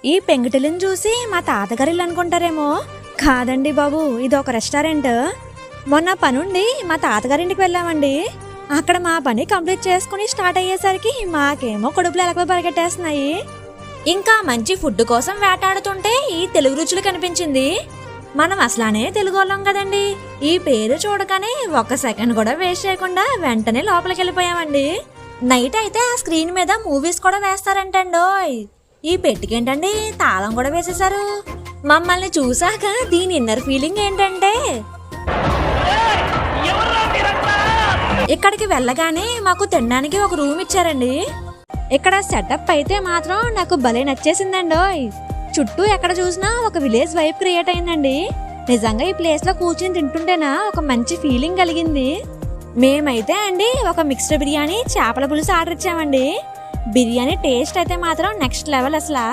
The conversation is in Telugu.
ఈ పెంకుటిల్లుని చూసి మా తాతగారు ఇల్లు అనుకుంటారేమో. కాదండి బాబు, ఇది ఒక రెస్టారెంట్. మొన్న పనుండి మా తాతగారింటికి వెళ్ళామండి. అక్కడ మా పని కంప్లీట్ చేసుకుని స్టార్ట్ అయ్యేసరికి మాకేమో కడుపులో ఎలకలు పరిగెట్టేస్తున్నాయి. ఇంకా మంచి ఫుడ్ కోసం వేటాడుతుంటే ఈ తెలుగు రుచులు కనిపించింది. మనం అసలానే తెలుగు వాళ్ళం కదండి. ఈ పేరు చూడగానే ఒక్క సెకండ్ కూడా వేస్ట్ చేయకుండా వెంటనే లోపలికి వెళ్ళిపోయామండి. నైట్ అయితే ఆ స్క్రీన్ మీద మూవీస్ కూడా వేస్తారంటండోయ్. ఈ పెట్టికేంటండి తాళం కూడా వేసేశారు. మమ్మల్ని చూసాక దీని ఇన్నర్ ఫీలింగ్ ఏంటంటే, ఇక్కడికి వెళ్ళగానే మాకు తినడానికి ఒక రూమ్ ఇచ్చారండి. ఇక్కడ సెటప్ అయితే మాత్రం నాకు భలే నచ్చేసిందండోయ్. చుట్టూ ఎక్కడ చూసినా ఒక విలేజ్ వైబ్ క్రియేట్ అయిందండి. నిజంగా ఈ ప్లేస్ లో కూర్చొని తింటుంటేనా ఒక మంచి ఫీలింగ్ కలిగింది. మేమైతే అండి ఒక మిక్స్డ్ బిర్యానీ, చేపల పులుసు ఆర్డర్ ఇచ్చామండి. బిర్యానీ టేస్ట్ అయితే మాత్రం నెక్స్ట్ లెవెల్. అసలు